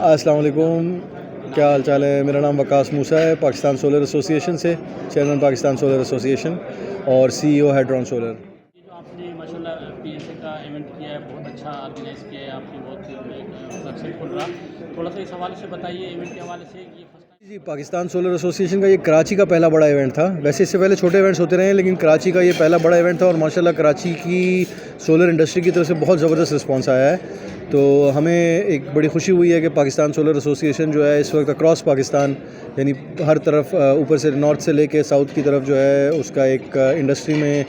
अस्सलाम वालेकुम, क्या हाल चाल है। मेरा नाम वकास मूसा है, पाकिस्तान सोलर एसोसिएशन से चेयरमैन पाकिस्तान सोलर एसोसिएशन और सीईओ हैड्रॉन सोलर। ये जो आपने माशाल्लाह पीएसए का इवेंट किया है, बहुत अच्छा ऑर्गेनाइज़ किया है आपने, बहुत सक्सेसफुल रहा। थोड़ा सा इस हवाले से बताइए इवेंट के हवाले से, ये फर्स्ट टाइम। जी, पाकिस्तान सोलर एसोसिएशन का ये कराची का पहला बड़ा इवेंट था। वैसे इससे पहले छोटे इवेंट्स होते रहे हैं, लेकिन कराची का ये पहला बड़ा इवेंट था और माशाल्लाह कराची की सोलर इंडस्ट्री की तरफ से बहुत ज़बरदस्त रिस्पांस आया है। तो हमें एक बड़ी खुशी हुई है कि पाकिस्तान सोलर एसोसिएशन जो है इस वक्त अक्रॉस पाकिस्तान, यानी हर तरफ ऊपर से नॉर्थ से लेके साउथ की तरफ जो है उसका एक इंडस्ट्री में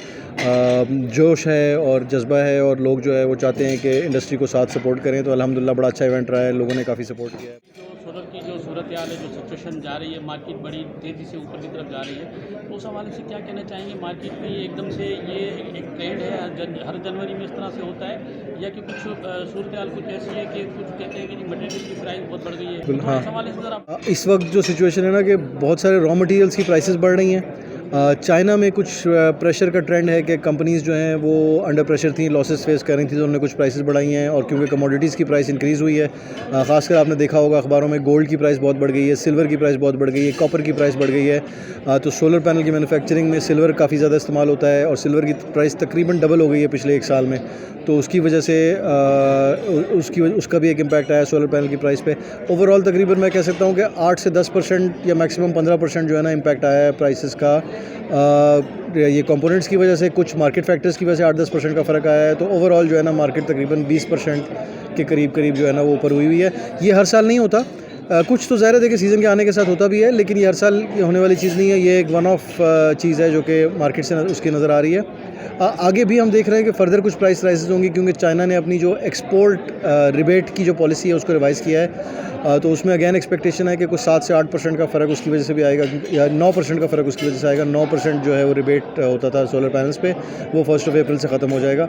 जोश है और जज्बा है, और लोग जो है वो चाहते हैं कि इंडस्ट्री को साथ सपोर्ट करें। तो अल्हम्दुलिल्लाह बड़ा अच्छा इवेंट रहा है, लोगों ने काफ़ी सपोर्ट किया है। जो सोलर की जो सूरत हाल है, जो सिचुएशन जा रही है, मार्केट बड़ी तेज़ी से ऊपर की तरफ जा रही है, तो उस हवाले से क्या कहना चाहेंगे। मार्केट में एकदम से ये एक ट्रेंड है, हर जनवरी में इस तरह से होता है, या कि कुछ सूरत हाल कुछ ऐसी है कि कुछ कहते हैं कि मटेरियल की प्राइस बहुत बढ़ गई है, तो हाँ, इस हवाले से ज़रा। इस वक्त जो सिचुएशन है ना कि बहुत सारे रॉ मटेरियल्स की प्राइसेस बढ़ रही हैं। चाइना में कुछ प्रेशर का ट्रेंड है कि कंपनीज़ जो हैं वो अंडर प्रेशर थी, लॉसेस फेस कर रही थी, तो उन्होंने कुछ प्राइसेस बढ़ाई हैं। और क्योंकि कमोडिटीज़ की प्राइस इंक्रीज़ हुई है, ख़ासकर आपने देखा होगा अखबारों में, गोल्ड की प्राइस बहुत बढ़ गई है, सिल्वर की प्राइस बहुत बढ़ गई है, कॉपर की प्राइस बढ़ गई है। तो सोलर पैनल की मैन्युफैक्चरिंग में सिल्वर काफ़ी ज़्यादा इस्तेमाल होता है और सिल्वर की प्राइस तकरीबन डबल हो गई है पिछले एक साल में। तो उसकी वजह से उसका भी एक इम्पैक्ट आया सोलर पैनल की प्राइस पे। ओवरऑल तकरीबन मैं कह सकता हूँ कि 8 से 10% या मैक्सिमम 15% जो है ना इम्पैक्ट आया है प्राइसेस का। ये कंपोनेंट्स की वजह से, कुछ मार्केट फैक्टर्स की वजह से 8-10% का फ़र्क आया है। तो ओवरऑल जो है ना मार्केट तकरीबन 20% के करीब जो है ना वो ऊपर हुई है। ये हर साल नहीं होता, कुछ तो ज़ाहिर है देखिए सीज़न के आने के साथ होता भी है, लेकिन ये हर साल होने वाली चीज़ नहीं है। ये एक वन ऑफ चीज़ है जो कि मार्केट से उसकी नज़र आ रही है। आगे भी हम देख रहे हैं कि फ़र्दर कुछ प्राइस राइजेस होंगी, क्योंकि चाइना ने अपनी जो एक्सपोर्ट रिबेट की जो पॉलिसी है उसको रिवाइज़ किया है। तो उसमें अगेन एक्सपेक्टेशन है कि कुछ 7 से 8% का फ़र्क उसकी वजह से भी आएगा, या 9% का फ़र्क उसकी वजह से आएगा। 9% जो है वो रिबेट होता था सोलर पैनल्स पे, वो 1 अप्रैल से ख़त्म हो जाएगा।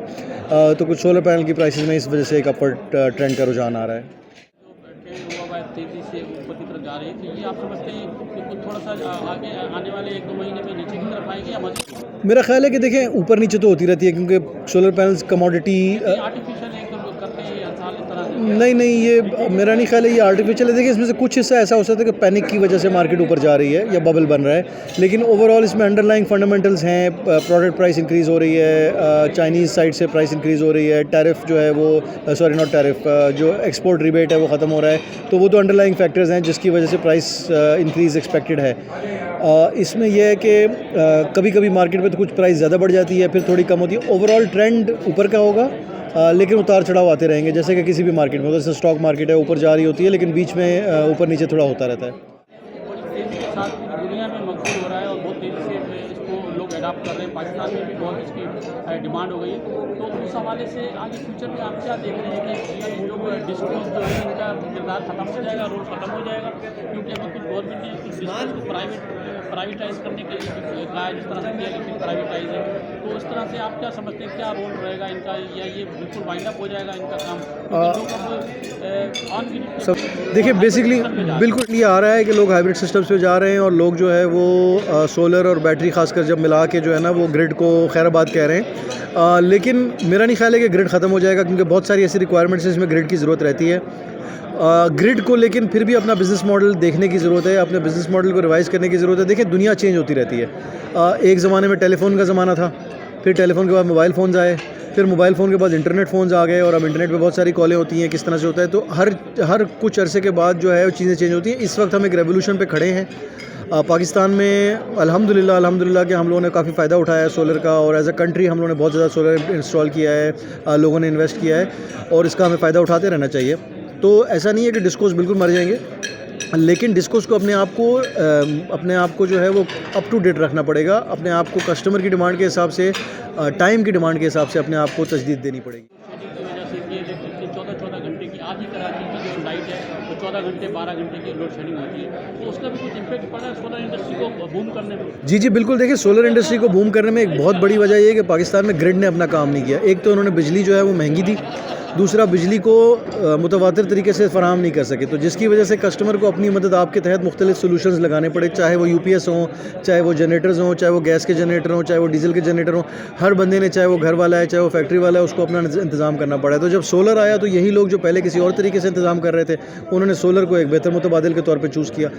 तो कुछ सोलर पैनल की प्राइसेस में इस वजह से एक अपवर्ड ट्रेंड का रुझान आ रहा है। जो ट्रेंड हुआ है तेज़ी से ऊपर की तरफ जा रही थी, ये आप समझते हैं कि कुछ थोड़ा सा आगे आने वाले 1-2 महीने में नीचे की तरफ आएगी या मज़बूत? मेरा ख्याल है कि देखें ऊपर नीचे तो होती रहती है, क्योंकि सोलर पैनल्स कमोडिटी आर्टिफिशियल है, तो लोग करते हैं हर साल इस तरह से। नहीं, ये मेरा नहीं ख्याल है ये आर्टिफिशियल है। देखिए इसमें से कुछ हिस्सा ऐसा हो सकता है कि पैनिक की वजह से मार्केट ऊपर जा रही है या बबल बन रहा है, लेकिन ओवरऑल इसमें अंडरलाइंग फंडामेंटल्स हैं। प्रोडक्ट प्राइस इंक्रीज़ हो रही है, चाइनीज़ साइड से प्राइस इंक्रीज़ हो रही है, टैरिफ जो है वो सॉरी नॉट टैरिफ, जो एक्सपोर्ट रिबेट है वो ख़त्म हो रहा है। तो वो तो अंडरलाइंग फैक्टर्स हैं जिसकी वजह से प्राइस इंक्रीज़ एक्सपेक्टेड है। इसमें यह है कि कभी कभी मार्केट में तो कुछ प्राइस ज़्यादा बढ़ जाती है, फिर थोड़ी कम होती है। ओवरऑल ट्रेंड ऊपर का होगा, लेकिन उतार चढ़ाव आते रहेंगे, जैसे कि किसी भी मार्केट में। जैसे स्टॉक मार्केट है, ऊपर जा रही होती है, लेकिन बीच में ऊपर नीचे थोड़ा होता रहता है। बड़ी तेज़ी के साथ पूरी दुनिया में मकबूल हो रहा है और बहुत तेज़ी से इसको लोग अडॉप्ट कर रहे हैं। पाकिस्तान में भी बहुत इसकी डिमांड हो गई है। तो उस हवाले से आगे फ्यूचर में आप क्या देख रहे हैं कि ये जो डिस्कोज जो है इनका किरदार ख़त्म हो जाएगा, रोल ख़त्म हो जाएगा, क्योंकि अगर कुछ गवर्नमेंट ने कुछ डिस्कोज को प्राइवेटाइज करने के लिए कहा है, जिस तरह से किया कि फिर प्राइवेटाइज है, तो इस तरह से आप क्या समझते हैं क्या रोल रहेगा इनका, या ये बिल्कुल वाइंड अप हो जाएगा इनका काम? सब देखिए बेसिकली बिल्कुल ये आ रहा है कि लोग हाइब्रिड सिस्टम्स पे जा रहे हैं, और लोग जो है वो सोलर और बैटरी खासकर जब मिला के जो है ना वो ग्रिड को खैराबाद कह रहे हैं। लेकिन मेरा नहीं ख्याल है कि ग्रिड ख़त्म हो जाएगा, क्योंकि बहुत सारी ऐसी रिक्वायरमेंट्स हैं जिसमें ग्रिड की ज़रूरत रहती है। ग्रिड को लेकिन फिर भी अपना बिज़नेस मॉडल देखने की ज़रूरत है, अपने बिज़नेस मॉडल को रिवाइज़ करने की ज़रूरत है। देखिए दुनिया चेंज होती रहती है। एक ज़माने में टेलीफोन का ज़माना था, फिर टेलीफोन के बाद मोबाइल फ़ोन्स आए, फिर मोबाइल फ़ोन के बाद इंटरनेट फ़ोन्स आ गए, और अब इंटरनेट पे बहुत सारी कॉलें होती हैं, किस तरह से होता है। तो हर कुछ अरसे के बाद जो है वो चीज़ें चेंज होती हैं। इस वक्त हम एक रेवोल्यूशन पे खड़े हैं। पाकिस्तान में अल्हम्दुलिल्लाह कि हम लोगों ने काफ़ी फ़ायदा उठाया है सोलर का, और एज़ अ कंट्री हम लोगों ने बहुत ज़्यादा सोलर इंस्टॉल किया है, लोगों ने इन्वेस्ट किया है, और इसका हमें फ़ायदा उठाते रहना चाहिए। तो ऐसा नहीं है कि डिस्कोस बिल्कुल मर जाएंगे, लेकिन डिस्कोस को अपने आप को जो है वो अप टू डेट रखना पड़ेगा। अपने आप को कस्टमर की डिमांड के हिसाब से, टाइम की डिमांड के हिसाब से अपने आप को तजदीद देनी पड़ेगी। शेड्यूल की वजह से ये इलेक्ट्रिक की 14-14 घंटे की, आधी कराची की जो लाइट है वो 14 घंटे 12 घंटे की लोड शेडिंग होती है, तो उसका भी कुछ इम्पैक्ट पड़ा है सोलर इंडस्ट्री को बूम करने में? जी बिल्कुल। देखिए सोलर इंडस्ट्री को बूम करने में एक बहुत बड़ी वजह ये है कि पाकिस्तान में ग्रिड ने अपना काम नहीं किया। एक तो उन्होंने बिजली जो है वो महंगी दी, दूसरा बिजली को मुतवातिर तरीके से फ़राहम नहीं कर सके, तो जिसकी वजह से कस्टमर को अपनी मदद आपके तहत मुख्तलिफ सोल्यूशंस लगाने पड़े, चाहे वो यूपीएस हों, चाहे वो जनरेटर्स हों, चाहे वो गैस के जनरेटर हों, चाहे वो डीजल के जनरेटर हों। हर बंदे ने, चाहे वो घर वाला है, चाहे वो फैक्ट्री वाला है, उसको अपना इंतज़ाम करना पड़ा है। तो जब सोलर आया तो यही लोग जो पहले किसी और तरीके से इंतज़ाम कर रहे थे, उन्होंने सोलर को एक बेहतर मुतबादिल के तौर पर चूज़ किया।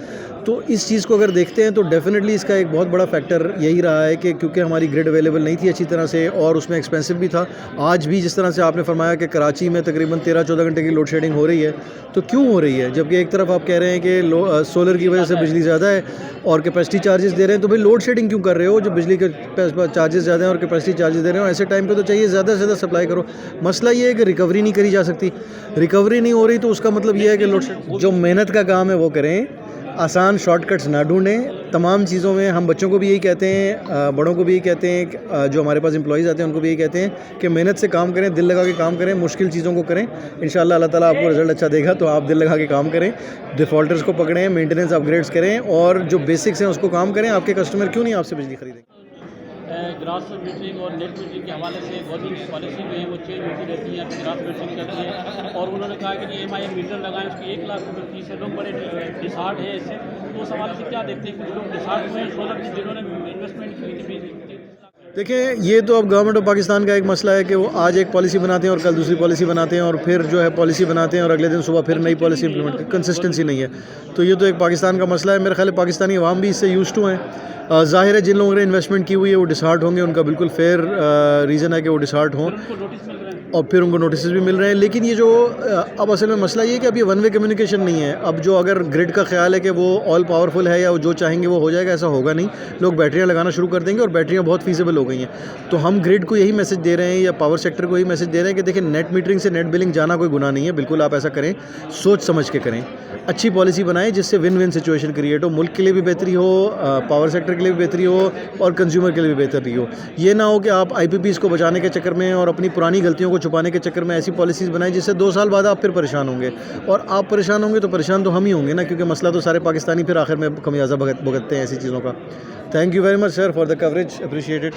तो इस चीज़ को अगर देखते हैं तो डेफिनेटली इसका एक बहुत बड़ा फैक्टर यही रहा है कि क्योंकि हमारी ग्रिड अवेलेबल नहीं थी अच्छी तरह से और उसमें एक्सपेंसिव भी था। आज भी जिस तरह से आपने फरमाया कि कराची में तकरीबन 13-14 घंटे की लोड शेडिंग हो रही है, तो क्यों हो रही है? जबकि एक तरफ आप कह रहे हैं कि सोलर की वजह से बिजली ज़्यादा है और कैपेसिटी चार्जेस दे रहे हैं, तो भाई लोड शेडिंग क्यों कर रहे हो? जब बिजली के चार्जेस ज़्यादा हैं और कैपेसिटी चार्जेस दे रहे हो, ऐसे टाइम पे तो चाहिए ज़्यादा से ज़्यादा सप्लाई करो। मसला ये है कि रिकवरी नहीं करी जा सकती। रिकवरी नहीं हो रही तो उसका मतलब ये है कि लोड शेडिंग, जो मेहनत का काम है वो करें, आसान शॉर्टकट्स ना ढूंढें। तमाम चीज़ों में हम बच्चों को भी यही कहते हैं, बड़ों को भी यही कहते हैं, जो हमारे पास एम्प्लॉइज़ आते हैं उनको भी यही कहते हैं कि मेहनत से काम करें, दिल लगा के काम करें, मुश्किल चीज़ों को करें। इंशाल्लाह अल्लाह ताला आपको रिज़ल्ट अच्छा देगा। तो आप दिल लगा के काम करें, डिफ़ॉल्टर्स को पकड़ें, मेंटेनेंस अपग्रेड्स करें और जो बेसिक्स हैं उसको काम करें। आपके कस्टमर क्यों नहीं आपसे बिजली खरीदेंगे? ग्रास मीटरिंग और नेट मीटरिंग के हवाले से गवर्नमेंट की पॉलिसी जो है वो चेंज होती रहती है, ग्रास मीटरिंग करती है और उन्होंने कहा कि EMI मीटर लगाएं, उसकी 1 लाख रुपये फीस है। लोग बड़े डिसहार्ट है इससे, तो उस हवाले से क्या देखते हैं? कुछ लोग डिसहार्ट हुए हैं सोलर की, जिन्होंने इन्वेस्टमेंट की थी। देखिए, ये तो अब गवर्नमेंट ऑफ पाकिस्तान का एक मसला है कि वो आज एक पॉलिसी बनाते हैं और कल दूसरी पॉलिसी बनाते हैं और फिर जो है पॉलिसी बनाते हैं और अगले दिन सुबह फिर नई पॉलिसी इंप्लीमेंट, कंसिस्टेंसी नहीं है। तो ये तो एक पाकिस्तान का मसला है। मेरे ख्याल है पाकिस्तानी अवाम भी इससे यूज्ड टू हैं। ज़ाहिर है जिन लोगों ने इन्वेस्टमेंट की हुई है वो डिसहार्ट होंगे, उनका बिल्कुल फेयर रीज़न है कि वो डिसहार्ट हों और फिर उनको नोटिस भी मिल रहे हैं। लेकिन ये जो अब असल में मसला ये है कि अब ये वन वे कम्युनिकेशन नहीं है। अब जो अगर ग्रिड का ख्याल है कि वो ऑल पावरफुल है या वो जो चाहेंगे वो हो जाएगा, ऐसा होगा नहीं। लोग बैटरियाँ लगाना शुरू कर देंगे और बैटरियाँ बहुत फीसेबल हो गई हैं। तो हम ग्रिड को यही मैसेज दे रहे हैं या पावर सेक्टर को यही मैसेज दे रहे हैं कि देखिए, नेट मीटरिंग से नेट बिलिंग जाना कोई गुनाह नहीं है। बिल्कुल आप ऐसा करें, सोच समझ के करें, अच्छी पॉलिसी बनाएं जिससे विन विन सिचुएशन क्रिएट हो, मुल्क के लिए भी बेहतरी हो, पावर सेक्टर के लिए भी बेहतरी हो और कंज्यूमर के लिए भी बेहतरी हो। ये ना हो कि आप IPPs को बचाने के चक्कर में और अपनी पुरानी गलतियों को छुपाने के चक्कर में ऐसी पॉलिसीज़ बनाएं जिससे 2 साल बाद आप फिर परेशान होंगे। और आप परेशान होंगे तो परेशान तो हम ही होंगे ना, क्योंकि मसला तो सारे पाकिस्तानी फिर आखिर में खमियाजा भुगतते हैं ऐसी चीज़ों का। Thank you very much sir for the coverage, appreciate it.